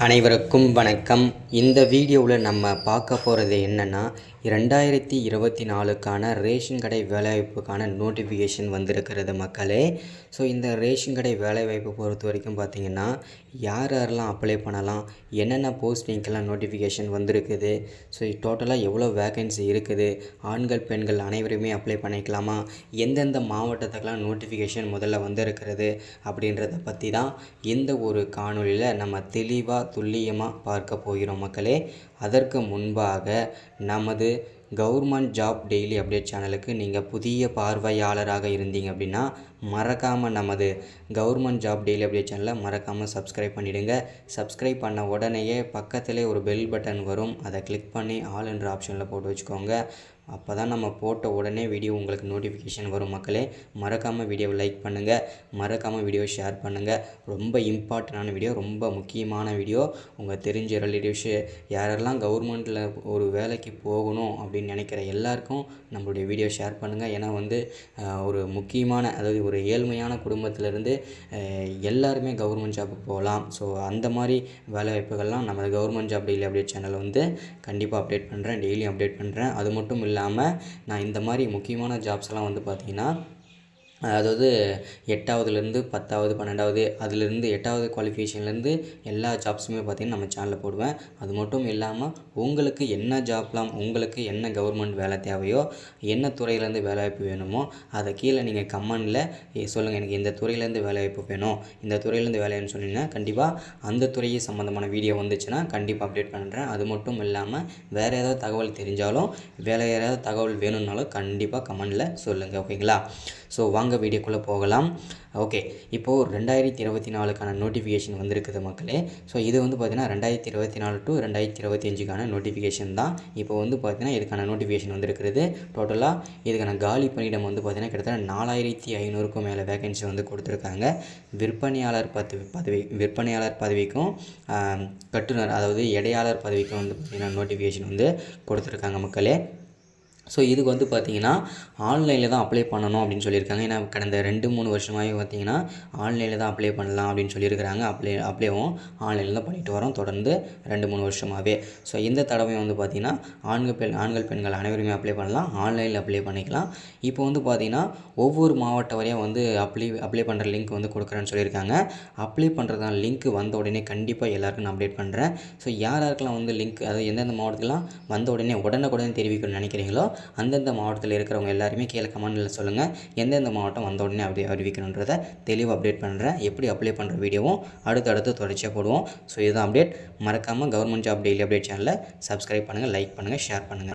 அனைவருக்கும் வணக்கம். இந்த வீடியோவில் நம்ம பார்க்க போகிறது என்னென்னா 2024க்கான ரேஷன் கடை வேலைவாய்ப்புக்கான நோட்டிஃபிகேஷன் வந்திருக்கிறது மக்களே. ஸோ இந்த ரேஷன் கடை வேலைவாய்ப்பு பொறுத்த வரைக்கும் பார்த்திங்கன்னா யாரெல்லாம் அப்ளை பண்ணலாம், என்னென்ன போஸ்டிங்கெல்லாம் நோட்டிஃபிகேஷன் வந்திருக்குது, ஸோ டோட்டலாக எவ்வளோ வேக்கன்சி இருக்குது, ஆண்கள் பெண்கள் அனைவருமே அப்ளை பண்ணிக்கலாமா, எந்தெந்த மாவட்டத்துக்கெல்லாம் நோட்டிஃபிகேஷன் முதல்ல வந்திருக்கிறது அப்படின்றத பற்றி தான் இந்த ஒரு காணொலியில் நம்ம தெளிவாக துல்லியமாக பார்க்க போகிறோம் மக்களே. அதற்கு முன்பாக நமது கவர்மெண்ட் ஜாப் டெய்லி அப்டேட் சேனலுக்கு நீங்கள் புதிய பார்வையாளராக இருந்தீங்க அப்படின்னா மறக்காமல் நமது கவர்மெண்ட் ஜாப் டெய்லி அப்டேட் சேனலை மறக்காமல் சப்ஸ்கிரைப் பண்ணிவிடுங்க. சப்ஸ்கிரைப் பண்ண உடனேயே பக்கத்திலே ஒரு பெல் பட்டன் வரும், அதை கிளிக் பண்ணி ஆல் என்ற ஆப்ஷனில் போட்டு வச்சுக்கோங்க. அப்போ தான் நம்ம போட்ட உடனே வீடியோ உங்களுக்கு நோட்டிஃபிகேஷன் வரும் மக்களே. மறக்காமல் வீடியோவை லைக் பண்ணுங்கள், மறக்காமல் வீடியோ ஷேர் பண்ணுங்கள். ரொம்ப இம்பார்ட்டண்டான வீடியோ, ரொம்ப முக்கியமான வீடியோ. உங்கள் தெரிஞ்ச ரிலேட்டிவ்ஸு யாரெல்லாம் கவர்மெண்ட்டில் ஒரு வேலைக்கு போகணும் அப்படின்னு நினைக்கிற எல்லாருக்கும் நம்மளுடைய வீடியோ ஷேர் பண்ணுங்கள். ஏன்னா ஒரு முக்கியமான, அதாவது ஒரு ஏழ்மையான குடும்பத்திலேருந்து எல்லாருமே கவர்மெண்ட் ஜாப்புக்கு போகலாம். ஸோ அந்த மாதிரி வேலைவாய்ப்புகள்லாம் நம்ம கவர்மெண்ட் ஜாப் டெய்லி அப்டேட் சேனலில் கண்டிப்பாக அப்டேட் பண்ணுறேன், டெய்லியும் அப்டேட் பண்ணுறேன். அது மட்டும் இல்லாமல் நான் இந்த மாதிரி முக்கியமான ஜாப்ஸ்லாம் பார்த்திங்கன்னா, அதாவது 8வதுலேருந்து 10வது 12வது அதிலிருந்து 8வது குவாலிஃபிகேஷன்லேருந்து எல்லா ஜாப்ஸுமே பார்த்திங்கன்னா நம்ம சேனலில் போடுவேன். அது மட்டும் இல்லாமல் உங்களுக்கு என்ன ஜாப்லாம், உங்களுக்கு என்ன கவர்மெண்ட் வேலை தேவையோ, என்ன துறையிலேருந்து வேலைவாய்ப்பு வேணுமோ அதை கீழே நீங்கள் கமெண்டில் சொல்லுங்கள். எனக்கு இந்த துறையிலேருந்து வேலைவாய்ப்பு வேணும், இந்த துறையிலேருந்து வேலைன்னு சொன்னீங்கன்னா கண்டிப்பாக அந்த துறையை சம்மந்தமான வீடியோ வந்துச்சுன்னா கண்டிப்பாக அப்டேட் பண்ணுறேன். அது மட்டும் இல்லாமல் வேறு ஏதாவது தகவல் தெரிஞ்சாலும், வேறு ஏதாவது தகவல் வேணும்னாலும் கண்டிப்பாக கமெண்டில் சொல்லுங்கள், ஓகேங்களா? ஸோ வாங்க வீடியோக்குள்ளே போகலாம். ஓகே, இப்போது 2024க்கான நோட்டிஃபிகேஷன் வந்திருக்குது மக்களே. ஸோ இது பார்த்திங்கன்னா 2024 டு 2025க்கான நோட்டிஃபிகேஷன் தான். இப்போ பார்த்திங்கன்னா இதுக்கான நோட்டிஃபிகேஷன் வந்திருக்கிறது. டோட்டலாக இதுக்கான காலி பணியிடம் பார்த்திங்கன்னா கிட்டத்தட்ட 4500க்கும் மேலே வேகன்சி கொடுத்துருக்காங்க. விற்பனையாளர் பதவிக்கும் கட்டுனர், அதாவது இடையாளர் பதவிக்கும் பார்த்திங்கன்னா நோட்டிஃபிகேஷன் கொடுத்துருக்காங்க மக்களே. ஸோ இதுக்கு பார்த்திங்கன்னா ஆன்லைனில் தான் அப்ளை பண்ணணும் அப்படின்னு சொல்லியிருக்காங்க. ஏன்னா கடந்த 2-3 வருஷமாகவே பார்த்திங்கன்னா ஆன்லைனில் தான் அப்ளை பண்ணலாம் அப்படின்னு சொல்லியிருக்கிறாங்க. அப்ளைவும் ஆன்லைனில் தான் பண்ணிட்டு வரோம் தொடர்ந்து 2-3 வருஷமாகவே. ஸோ இந்த தடவையும் பார்த்திங்கன்னா ஆண்கள் பெண்கள் அனைவருமே அப்ளை பண்ணலாம், ஆன்லைனில் அப்ளை பண்ணிக்கலாம். இப்போ பார்த்திங்கன்னா ஒவ்வொரு மாவட்ட வரையாக அப்ளை பண்ணுற லிங்க் கொடுக்குறேன்னு சொல்லியிருக்காங்க. அப்ளை பண்ணுறதான லிங்க் வந்த உடனே கண்டிப்பாக எல்லாருக்கும் நான் அப்டேட் பண்ணுறேன். ஸோ யாருக்கெல்லாம் லிங்க், அதாவது எந்தெந்த மாவட்டத்துலாம் வந்த உடனே உடனுக்குடனே தெரிவிக்கணும்னு நினைக்கிறீங்களோ அந்தந்த மாவட்டத்தில் இருக்கிறவங்க எல்லாருமே கீழே கமெண்டில் சொல்லுங்கள். எந்தெந்த மாவட்டம் வந்த உடனே அறிவிக்கணுன்றதை தெளிவாக அப்டேட் பண்ணுறேன். எப்படி அப்ளை பண்ணுற வீடியோவும் அடுத்தடுத்து தொடர்ச்சியாக போடுவோம். ஸோ இதுதான் அப்டேட். மறக்காமல் கவர்மெண்ட் ஜாப் டெய்லி அப்டேட் சேனலை சப்ஸ்கிரைப் பண்ணுங்கள், லைக் பண்ணுங்கள், ஷேர் பண்ணுங்கள்.